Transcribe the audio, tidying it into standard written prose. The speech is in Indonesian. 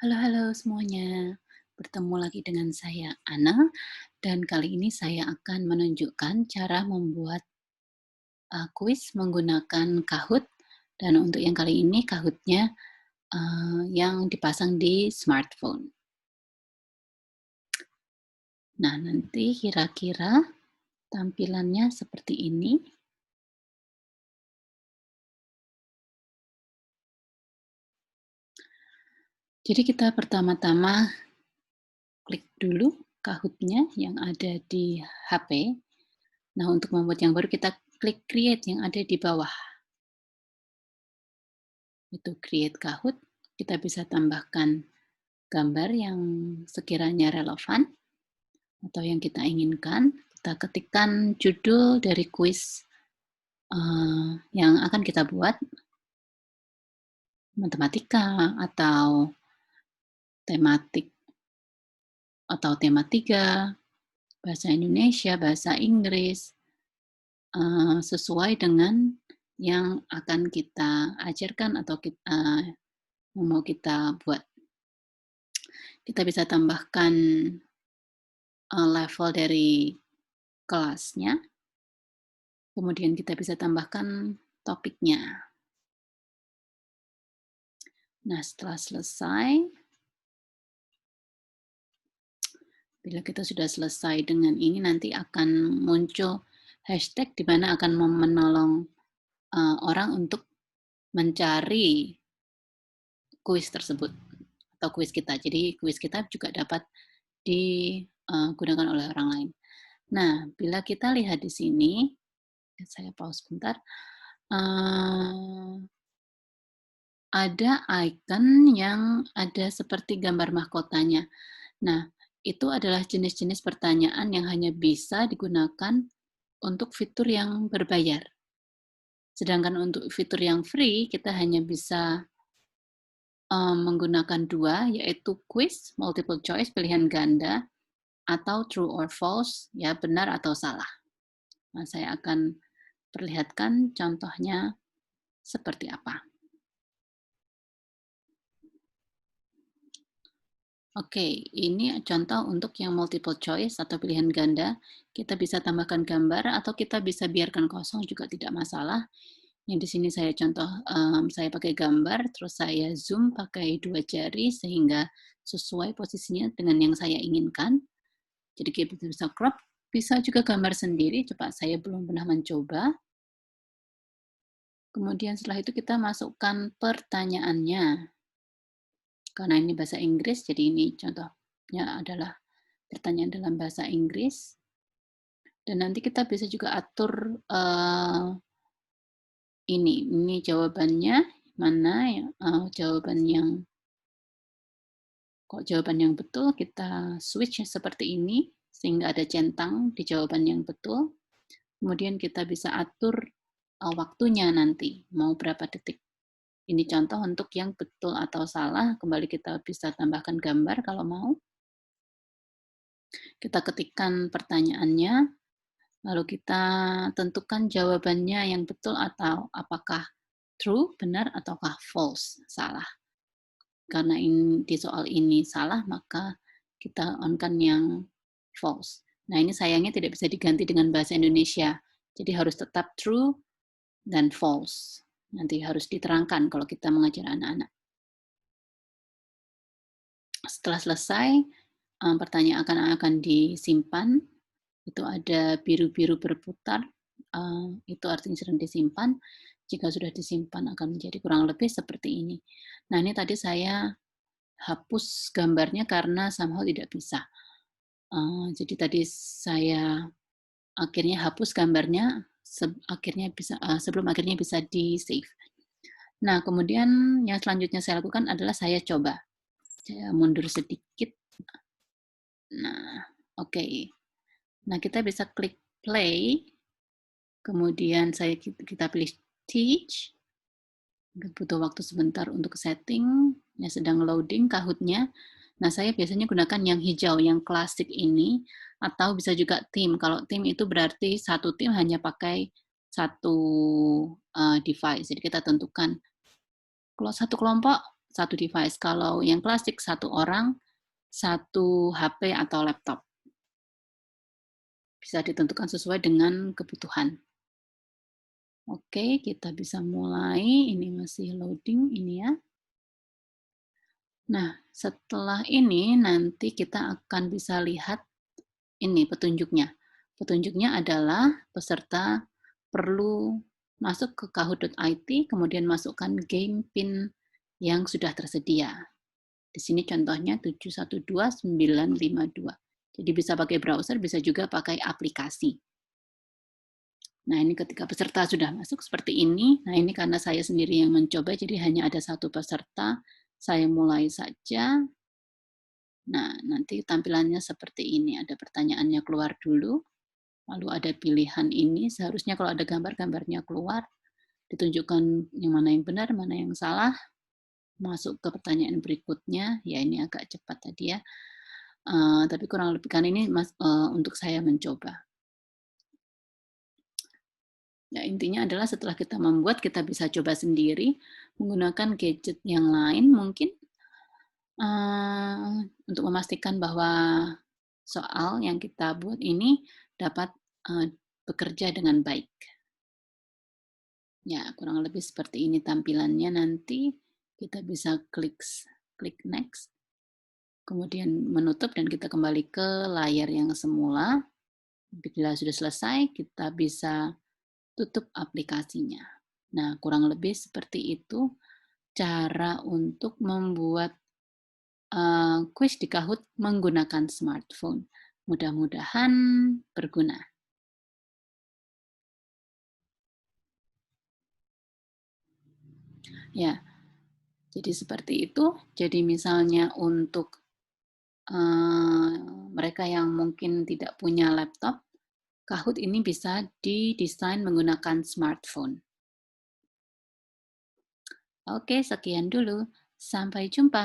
Halo halo semuanya, bertemu lagi dengan saya Ana, dan kali ini saya akan menunjukkan cara membuat, kuis menggunakan Kahoot, dan untuk yang kali ini Kahoot-nya, yang dipasang di smartphone. Nah, nanti kira-kira tampilannya seperti ini. Jadi kita pertama-tama klik dulu Kahoot-nya yang ada di HP. Nah, untuk membuat yang baru kita klik create yang ada di bawah. Itu create Kahoot, kita bisa tambahkan gambar yang sekiranya relevan atau yang kita inginkan. Kita ketikkan judul dari kuis yang akan kita buat, matematika atau tematik atau tema 3, bahasa Indonesia, bahasa Inggris, sesuai dengan yang akan kita ajarkan atau mau kita buat. Kita bisa tambahkan level dari kelasnya, kemudian kita bisa tambahkan topiknya. Nah, setelah selesai, bila kita sudah selesai dengan ini, nanti akan muncul hashtag di mana akan menolong orang untuk mencari kuis tersebut atau kuis kita. Jadi kuis kita juga dapat digunakan oleh orang lain. Nah, bila kita lihat di sini, saya pause sebentar. Ada icon yang ada seperti gambar mahkotanya. Nah, itu adalah jenis-jenis pertanyaan yang hanya bisa digunakan untuk fitur yang berbayar. Sedangkan untuk fitur yang free, kita hanya bisa menggunakan dua, yaitu quiz, multiple choice, pilihan ganda, atau true or false, ya benar atau salah. Nah, saya akan perlihatkan contohnya seperti apa. Oke, ini contoh untuk yang multiple choice atau pilihan ganda. Kita bisa tambahkan gambar atau kita bisa biarkan kosong juga tidak masalah. Yang di sini saya contoh, saya pakai gambar, terus saya zoom pakai 2 jari sehingga sesuai posisinya dengan yang saya inginkan. Jadi kita bisa crop, bisa juga gambar sendiri, coba saya belum pernah mencoba. Kemudian setelah itu kita masukkan pertanyaannya. Karena ini bahasa Inggris, jadi ini contohnya adalah pertanyaan dalam bahasa Inggris. Dan nanti kita bisa juga atur ini jawabannya mana ya, jawaban yang betul kita switch seperti ini sehingga ada centang di jawaban yang betul. Kemudian kita bisa atur waktunya nanti mau berapa detik. Ini contoh untuk yang betul atau salah, kembali kita bisa tambahkan gambar kalau mau. Kita ketikkan pertanyaannya, lalu kita tentukan jawabannya yang betul atau apakah true, benar, ataukah false, salah. Karena di soal ini salah, maka kita on-kan yang false. Nah, ini sayangnya tidak bisa diganti dengan bahasa Indonesia. Jadi harus tetap true dan false. Nanti harus diterangkan kalau kita mengajar anak-anak. Setelah selesai, pertanyaan akan disimpan. Itu ada biru-biru berputar, itu artinya sedang disimpan. Jika sudah disimpan akan menjadi kurang lebih seperti ini. Nah, ini tadi saya hapus gambarnya karena somehow tidak bisa. Jadi tadi saya akhirnya hapus gambarnya, sebelum akhirnya bisa di-save. Nah, kemudian yang selanjutnya saya lakukan adalah saya coba. Saya mundur sedikit. Nah, oke. Nah, kita bisa klik play, kemudian kita pilih teach, butuh waktu sebentar untuk setting, ya sedang loading Kahoot-nya. Nah, saya biasanya gunakan yang hijau, yang klasik ini, atau bisa juga tim. Kalau tim itu berarti satu tim hanya pakai satu device. Jadi kita tentukan, kalau satu kelompok satu device. Kalau yang klasik satu orang, satu HP atau laptop. Bisa ditentukan sesuai dengan kebutuhan. Oke, kita bisa mulai. Ini masih loading ini ya. Nah, setelah ini nanti kita akan bisa lihat ini petunjuknya. Petunjuknya adalah peserta perlu masuk ke kahoot.it, kemudian masukkan game PIN yang sudah tersedia. Di sini contohnya 712952. Jadi bisa pakai browser, bisa juga pakai aplikasi. Nah, ini ketika peserta sudah masuk seperti ini. Nah, ini karena saya sendiri yang mencoba, jadi hanya ada satu peserta. Saya mulai saja. Nah, nanti tampilannya seperti ini. Ada pertanyaannya keluar dulu. Lalu ada pilihan ini. Seharusnya kalau ada gambar-gambarnya keluar, ditunjukkan yang mana yang benar, mana yang salah. Masuk ke pertanyaan berikutnya. Ya, ini agak cepat tadi ya. Tapi kurang lebih kan ini untuk saya mencoba. Ya, intinya adalah setelah kita membuat, kita bisa coba sendiri menggunakan gadget yang lain mungkin untuk memastikan bahwa soal yang kita buat ini dapat bekerja dengan baik. Ya, kurang lebih seperti ini tampilannya nanti. Kita bisa klik next, kemudian menutup dan kita kembali ke layar yang semula. Bila sudah selesai, kita bisa tutup aplikasinya. Nah, kurang lebih seperti itu cara untuk membuat kuis di Kahoot menggunakan smartphone. Mudah-mudahan berguna. Ya, jadi seperti itu. Jadi misalnya untuk mereka yang mungkin tidak punya laptop, Kahoot ini bisa didesain menggunakan smartphone. Oke, sekian dulu. Sampai jumpa.